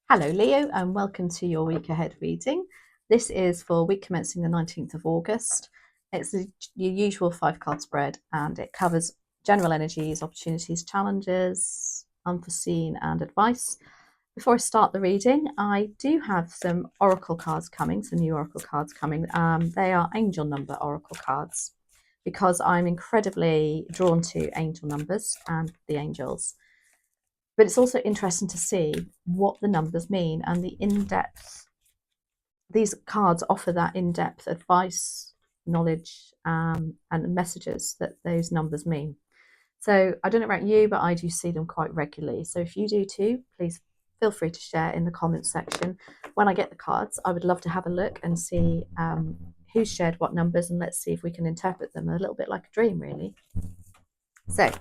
Hello Leo and welcome to your week ahead reading. This is for week commencing the 19th of August. It's your usual 5 card spread and it covers general energies, opportunities, challenges, unforeseen and advice. Before I start the reading, I do have some oracle cards coming, some new oracle cards coming. They are angel number oracle cards because I'm incredibly drawn to angel numbers and the angels. But it's also interesting to see what the numbers mean and the in-depth. These cards offer that in-depth advice, knowledge, and messages that those numbers mean. So I don't know about you, but I do see them quite regularly. So if you do too, please feel free to share in the comments section. When I get the cards, I would love to have a look and see who's shared what numbers, and let's see if we can interpret them a little bit like a dream, really. So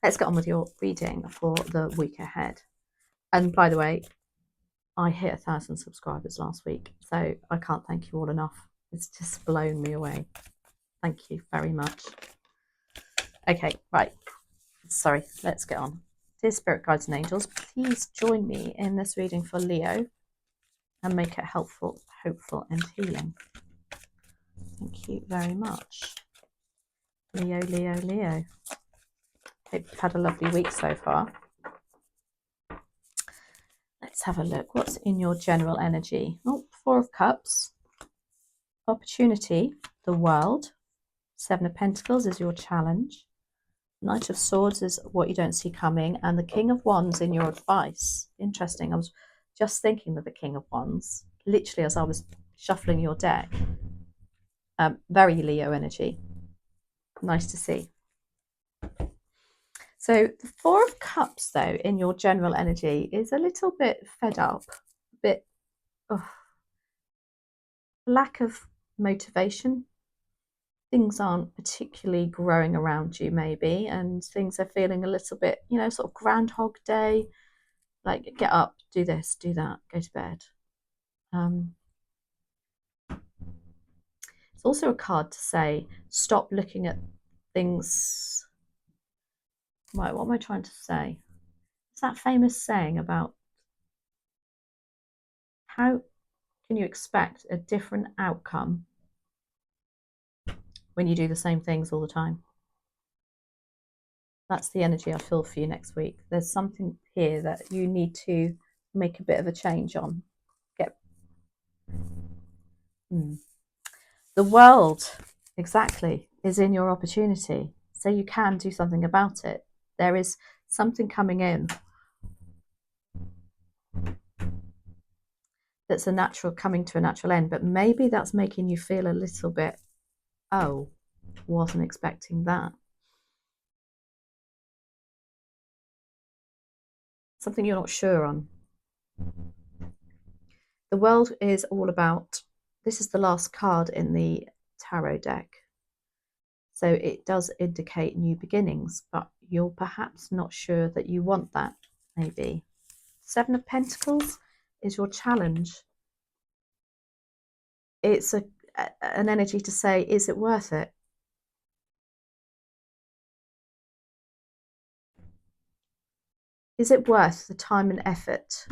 let's get on with your reading for the week ahead. And by the way, I hit 1,000 subscribers last week, so I can't thank you all enough. It's just blown me away. Thank you very much. Okay, right. Sorry, let's get on. Dear Spirit Guides and Angels, please join me in this reading for Leo and make it helpful, hopeful, and healing. Thank you very much. Leo, Leo, Leo. Hope you've had a lovely week so far. Let's have a look. What's in your general energy? Oh, 4 of Cups. Opportunity, the world. 7 of Pentacles is your challenge. Knight of Swords is what you don't see coming. And the King of Wands in your advice. Interesting. I was just thinking of the King of Wands, literally as I was shuffling your deck. Very Leo energy. Nice to see. So the 4 of Cups, though, in your general energy is a little bit fed up, a bit lack of motivation. Things aren't particularly growing around you, maybe, and things are feeling a little bit, sort of Groundhog Day, like get up, do this, do that, go to bed. It's also a card to say, stop looking at things. Right, what am I trying to say? It's that famous saying about how can you expect a different outcome when you do the same things all the time? That's the energy I feel for you next week. There's something here that you need to make a bit of a change on. The world, exactly, is in your opportunity. So you can do something about it. There is something coming in that's coming to a natural end, but maybe that's making you feel a little bit, oh, wasn't expecting that. Something you're not sure on. The world is all about, this is the last card in the tarot deck. So it does indicate new beginnings, but you're perhaps not sure that you want that, maybe. 7 of Pentacles is your challenge. It's an energy to say, is it worth it? Is it worth the time and effort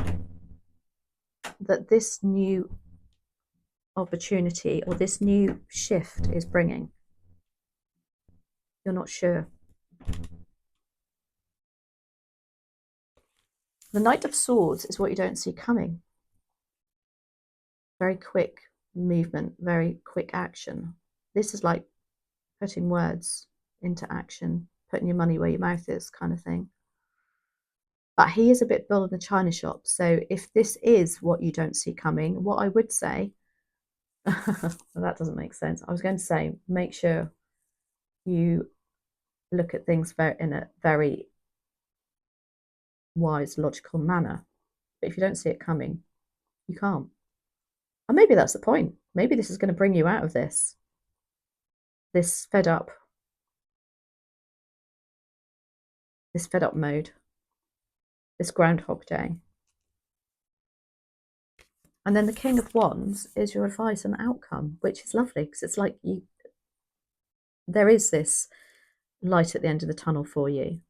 that this new opportunity or this new shift is bringing? You're not sure. The Knight of Swords is what you don't see coming. Very quick movement, very quick action. This is like putting words into action, putting your money where your mouth is kind of thing. But he is a bit bull in the china shop. So if this is what you don't see coming, what I would say, well, that doesn't make sense. I was going to say, make sure you look at things in a very wise, logical manner. But if you don't see it coming, you can't. And maybe that's the point. Maybe this is going to bring you out of this fed up mode, this Groundhog Day. And then the King of Wands is your advice and outcome, which is lovely because it's like there is this light at the end of the tunnel for you.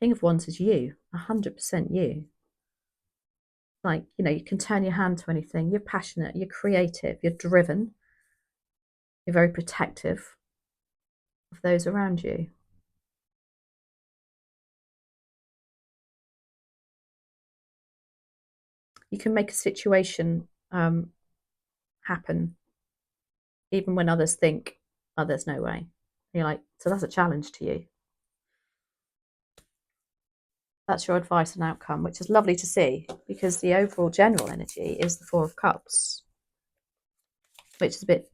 King of Wands is you, 100% you. Like, you know, you can turn your hand to anything. You're passionate, you're creative, you're driven, you're very protective of those around you. You can make a situation happen even when others think, oh, there's no way. And you're like, so that's a challenge to you. That's your advice and outcome, which is lovely to see because the overall general energy is the Four of Cups, which is a bit.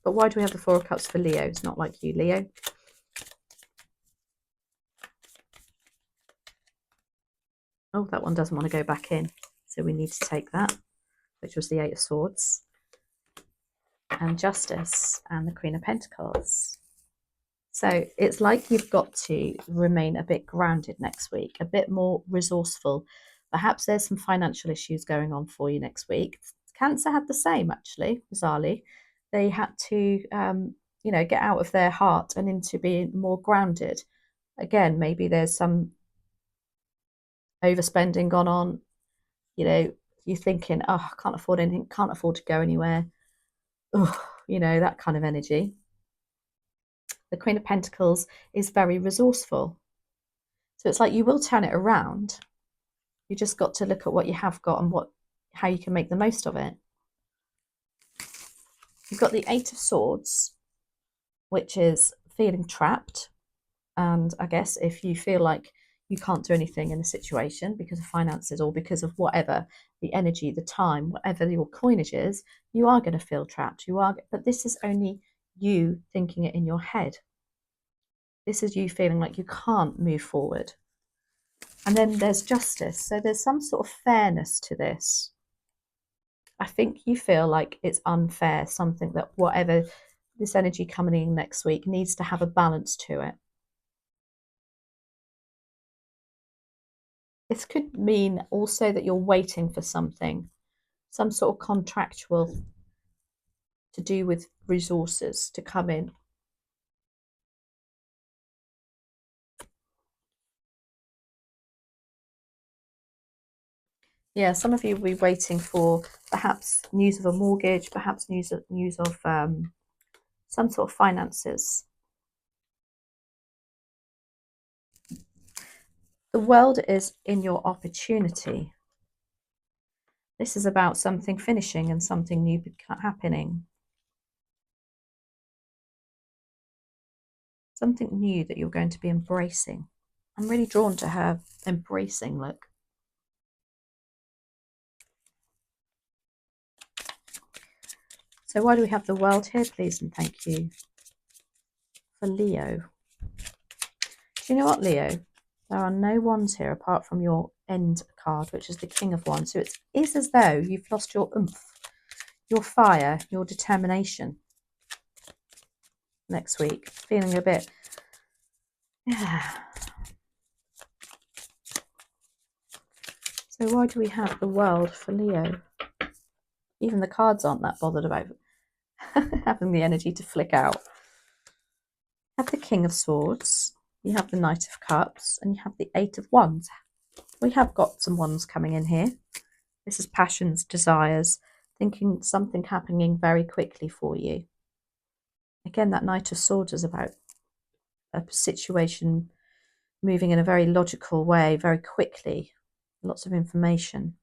But why do we have the Four of Cups for Leo? It's not like you, Leo. Oh, that one doesn't want to go back in. So we need to take that, which was the Eight of Swords. And Justice and the Queen of Pentacles. So it's like you've got to remain a bit grounded next week, a bit more resourceful. Perhaps there's some financial issues going on for you next week. Cancer had the same, actually, bizarrely. They had to, get out of their heart and into being more grounded. Again, maybe there's some overspending gone on. You know, you're thinking, oh, I can't afford anything, can't afford to go anywhere. Oh, that kind of energy. The Queen of Pentacles is very resourceful. So it's like you will turn it around. You just got to look at what you have got and how you can make the most of it. You've got the Eight of Swords, which is feeling trapped. And I guess if you feel like you can't do anything in a situation because of finances or because of whatever, the energy, the time, whatever your coinage is, you are going to feel trapped. But this is only you thinking it in your head. This is you feeling like you can't move forward. And then there's justice. So there's some sort of fairness to this. I think you feel like it's unfair, something that whatever this energy coming in next week needs to have a balance to it. This could mean also that you're waiting for something, some sort of contractual to do with resources to come in. Yeah, some of you will be waiting for perhaps news of a mortgage, perhaps news of some sort of finances. The world is in your opportunity. This is about something finishing and something new happening. Something new that you're going to be embracing. I'm really drawn to her embracing look. So why do we have the world here, please and thank you? For Leo. Do you know what, Leo? There are no wands here apart from your end card, which is the King of Wands. So it is as though you've lost your oomph, your fire, your determination next week. Feeling a bit, yeah. So why do we have the world for Leo? Even the cards aren't that bothered about having the energy to flick out. You have the King of Swords, you have the Knight of Cups, and you have the Eight of Wands. We have got some wands coming in here. This is passions, desires, thinking something happening very quickly for you. Again, that Knight of Swords is about a situation moving in a very logical way, very quickly, lots of information.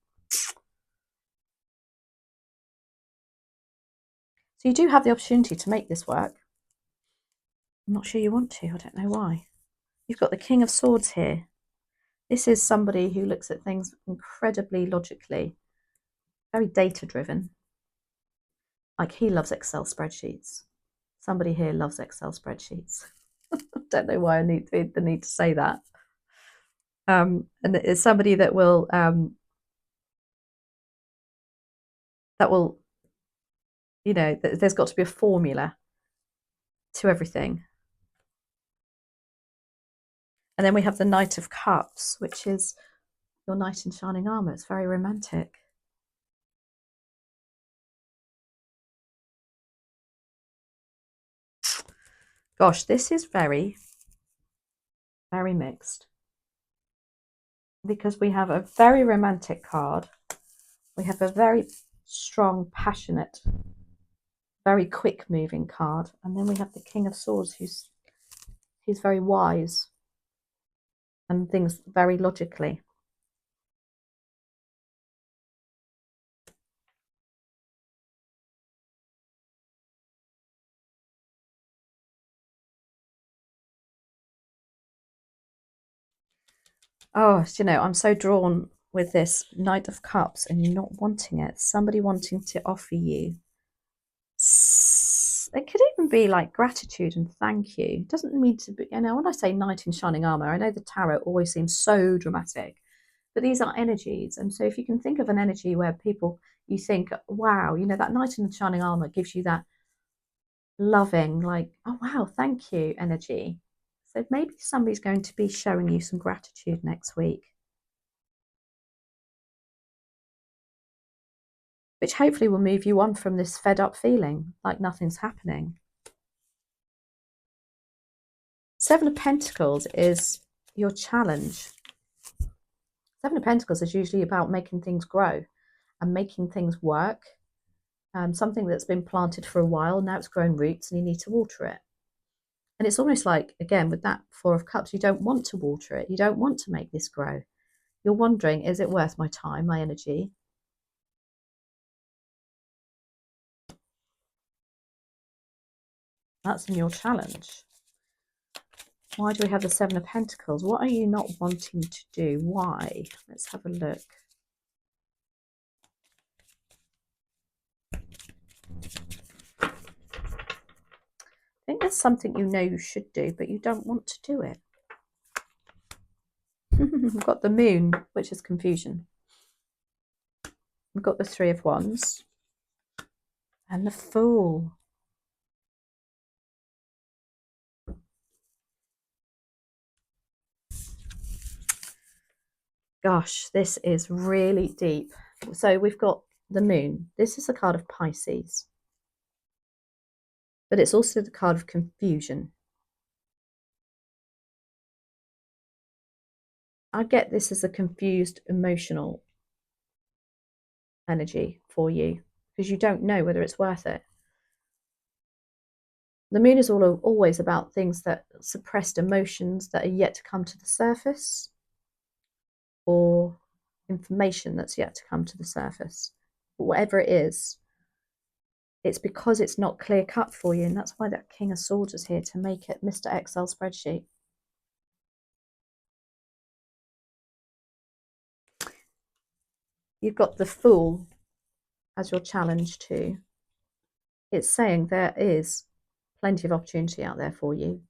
So you do have the opportunity to make this work. I'm not sure you want to, I don't know why. You've got the King of Swords here. This is somebody who looks at things incredibly logically, very data driven. Like he loves Excel spreadsheets. Somebody here loves Excel spreadsheets. I don't know why I need the need to say that. And it's somebody that will there's got to be a formula to everything. And then we have the Knight of Cups, which is your knight in shining armor. It's very romantic. Gosh, this is very, very mixed. because we have a very romantic card. We have a very strong, passionate, very quick moving card. And then we have the King of Swords, he's very wise and things very logically. Oh, you know, I'm so drawn with this Knight of Cups and you're not wanting it. Somebody wanting to offer you. It could even be like gratitude and thank you. It doesn't mean to be, you know, when I say knight in shining armor, I know the tarot always seems so dramatic, but these are energies. And so if you can think of an energy where people, you think, wow, you know, that knight in shining armor gives you that loving, like, oh, wow, thank you energy. So maybe somebody's going to be showing you some gratitude next week, which hopefully will move you on from this fed up feeling like nothing's happening. Seven of Pentacles is your challenge. Seven of Pentacles is usually about making things grow and making things work. Something that's been planted for a while, now it's grown roots and you need to water it. And it's almost like, again, with that Four of Cups, you don't want to water it. You don't want to make this grow. You're wondering, is it worth my time, my energy? That's in your challenge. Why do we have the Seven of Pentacles? What are you not wanting to do? Why? Let's have a look. I think there's something you know you should do, but you don't want to do it. We've got the Moon, which is confusion. We've got the Three of Wands and the Fool. Gosh, this is really deep. So we've got the Moon. This is a card of Pisces, but it's also the card of confusion. I get this as a confused emotional energy for you because you don't know whether it's worth it. The Moon is always about things that suppressed emotions that are yet to come to the surface, or information that's yet to come to the surface. But whatever it is, it's because it's not clear cut for you, and that's why that King of Swords is here to make it Mr. Excel spreadsheet. You've got the Fool as your challenge too. It's saying there is plenty of opportunity out there for you.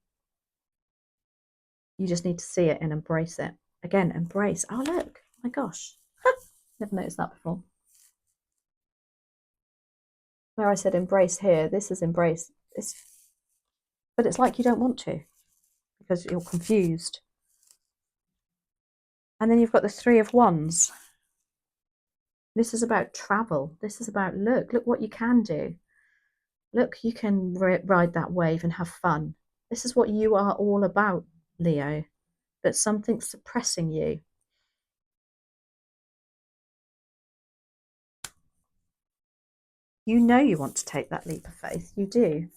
You just need to see it and embrace it. Again, embrace. Oh, look. Oh my gosh. Never noticed that before. Where I said embrace here, this is embrace. But it's like you don't want to because you're confused. And then you've got the Three of Wands. This is about travel. This is about, look what you can do. Look, you can ride that wave and have fun. This is what you are all about, Leo. But something's suppressing you. You know you want to take that leap of faith. You do.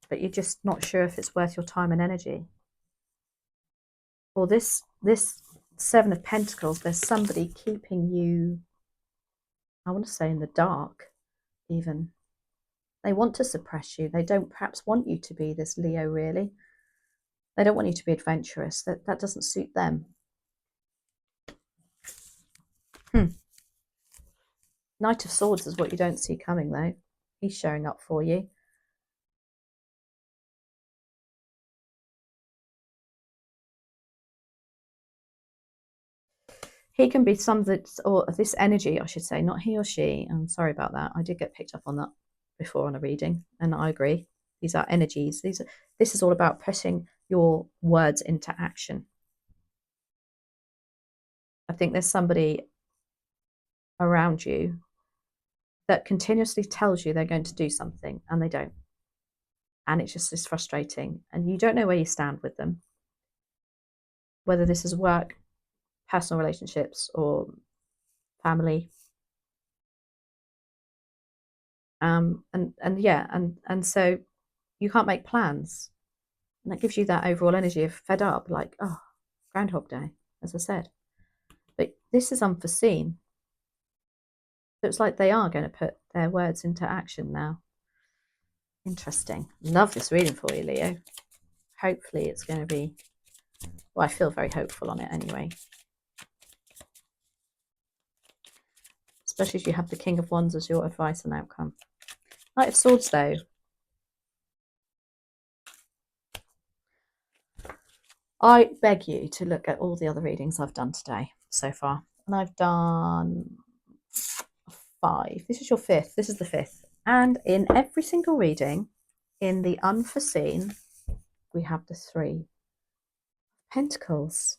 But you're just not sure if it's worth your time and energy. Or this Seven of Pentacles, there's somebody keeping you, I want to say, in the dark, even. They want to suppress you. They don't perhaps want you to be this Leo, really. They don't want you to be adventurous. That doesn't suit them. Knight of Swords is what you don't see coming, though. He's showing up for you. He can be something, or this energy, I should say, not he or she. I'm sorry about that. I did get picked up on that before on a reading, and I agree. These are energies. This is all about putting your words into action. I think there's somebody around you that continuously tells you they're going to do something and they don't. And it's just frustrating. And you don't know where you stand with them. Whether this is work, personal relationships or family. And so you can't make plans. And that gives you that overall energy of fed up, like, oh, Groundhog Day, as I said. But this is unforeseen. So it's like they are going to put their words into action now. Interesting. Love this reading for you, Leo. Hopefully it's going to be, well, I feel very hopeful on it anyway. Especially if you have the King of Wands as your advice and outcome. Knight of Swords, though. I beg you to look at all the other readings I've done today so far. And I've done 5. This is your 5th. This is the 5th. And in every single reading, in the unforeseen, we have the 3 Pentacles.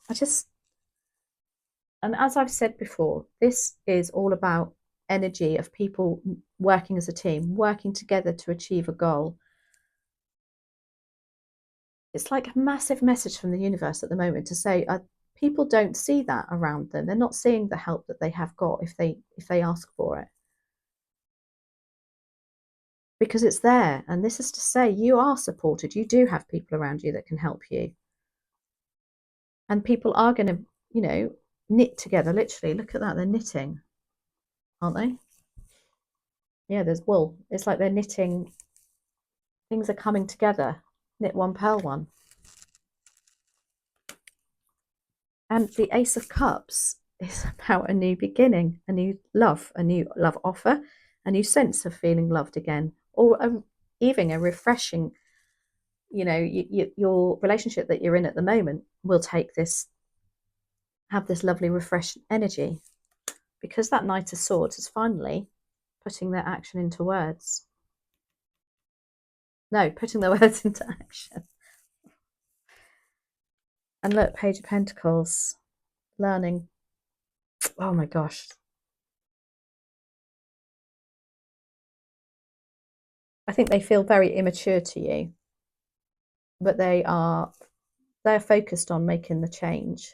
And as I've said before, this is all about energy of people working as a team, working together to achieve a goal. It's like a massive message from the universe at the moment to say people don't see that around them. They're not seeing the help that they have got if they ask for it, because it's there. And this is to say you are supported. You do have people around you that can help you, and people are going to knit together. Literally, look at that. They're knitting, aren't they? Yeah, there's wool. It's like they're knitting. Things are coming together. Knit one, pearl one. And the Ace of Cups is about a new beginning, a new love offer, a new sense of feeling loved again, or even a refreshing, your relationship that you're in at the moment will have this lovely refreshed energy, because that Knight of Swords is finally putting their action into words. No, putting their words into action. And look, Page of Pentacles, learning. Oh my gosh. I think they feel very immature to you, but they're focused on making the change.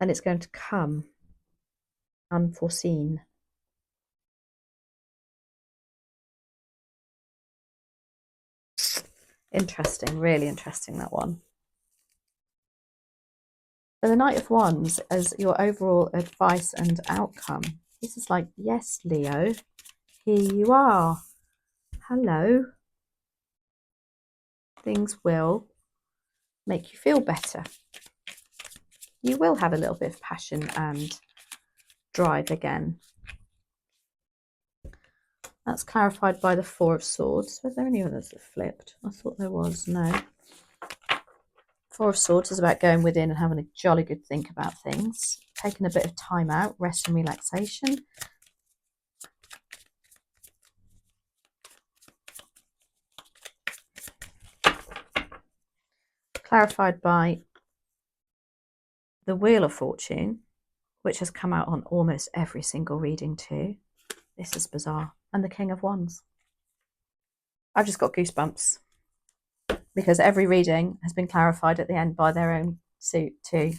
And it's going to come unforeseen. Interesting, really interesting, that one. So the Knight of Wands as your overall advice and outcome. This is like, yes, Leo, here you are. Hello. Things will make you feel better. You will have a little bit of passion and drive again. That's clarified by the Four of Swords. Was there any others that flipped? I thought there was. No. Four of Swords is about going within and having a jolly good think about things. Taking a bit of time out, rest and relaxation. Clarified by the Wheel of Fortune, which has come out on almost every single reading too. This is bizarre. And the King of Wands. I've just got goosebumps, because every reading has been clarified at the end by their own suit too.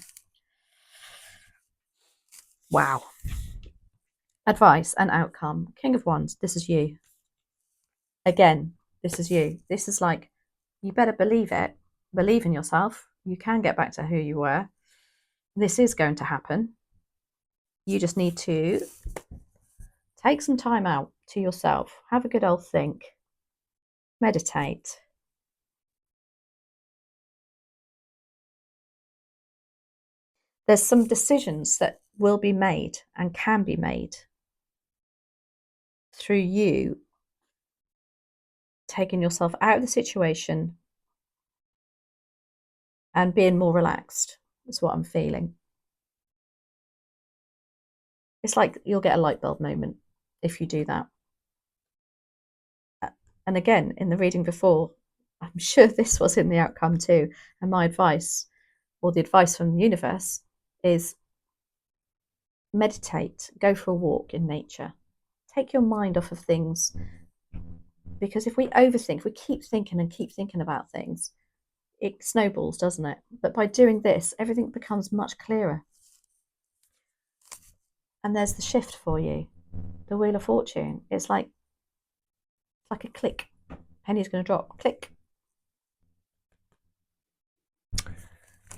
Wow. Advice and outcome. King of Wands, this is you. Again, this is you. This is like, you better believe it. Believe in yourself. You can get back to who you were. This is going to happen. You just need to take some time out to yourself. Have a good old think. Meditate. There's some decisions that will be made and can be made through you taking yourself out of the situation and being more relaxed. That's what I'm feeling. It's like you'll get a light bulb moment if you do that. And again, in the reading before, I'm sure this was in the outcome too. And my advice, or the advice from the universe, is meditate, go for a walk in nature. Take your mind off of things. Because if we overthink, if we keep thinking and keep thinking about things, it snowballs, doesn't it? But by doing this, everything becomes much clearer. And there's the shift for you. The Wheel of Fortune. It's like a click. Penny's going to drop. Click.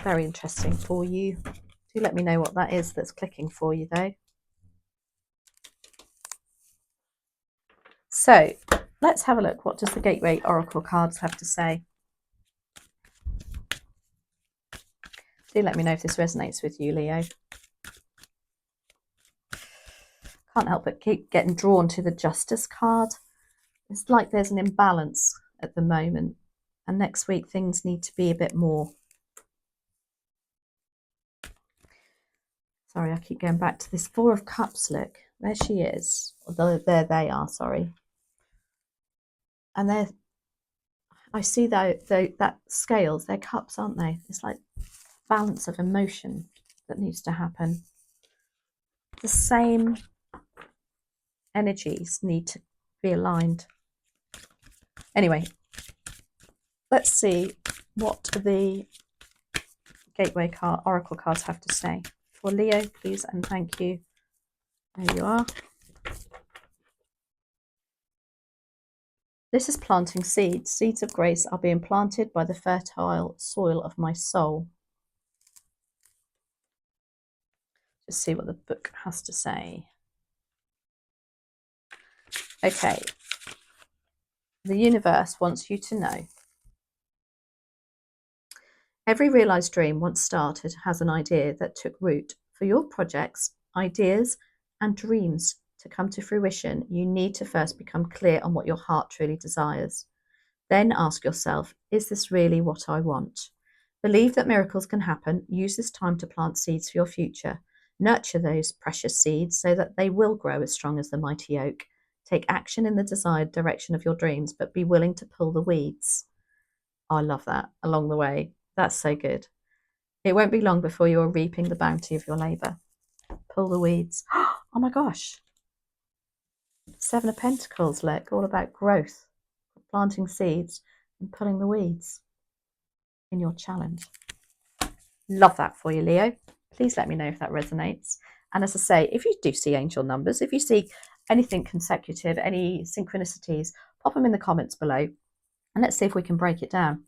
Very interesting for you. Do let me know what that is that's clicking for you, though. So let's have a look. What does the Gateway Oracle cards have to say? Do let me know if this resonates with you, Leo. Can't help but keep getting drawn to the Justice card. It's like there's an imbalance at the moment, and next week things need to be a bit more. Sorry, I keep going back to this Four of Cups. Look, there she is. Although there they are, sorry. And they're, I see that scales, they're cups, aren't they? It's like balance of emotion that needs to happen. The same energies need to be aligned. Anyway, let's see what the Gateway card, Oracle cards have to say. For Leo, please and thank you. There you are. This is planting seeds. Seeds of grace are being planted by the fertile soil of my soul. Just see what the book has to say. Okay. The universe wants you to know. Every realized dream once started has an idea that took root. For your projects, ideas, and dreams to come to fruition, you need to first become clear on what your heart truly desires. Then ask yourself, is this really what I want? Believe that miracles can happen. Use this time to plant seeds for your future. Nurture those precious seeds so that they will grow as strong as the mighty oak. Take action in the desired direction of your dreams, but be willing to pull the weeds. I love that along the way. That's so good. It won't be long before you're reaping the bounty of your labour. Pull the weeds. Oh my gosh. Seven of Pentacles, look, all about growth, planting seeds and pulling the weeds in your challenge. Love that for you, Leo. Please let me know if that resonates. And as I say, if you do see angel numbers, if you see anything consecutive, any synchronicities, pop them in the comments below and let's see if we can break it down.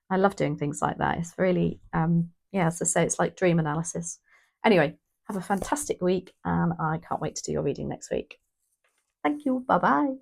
I love doing things like that. It's really, yeah, as I say, it's like dream analysis. Anyway, have a fantastic week and I can't wait to do your reading next week. Thank you. Bye-bye.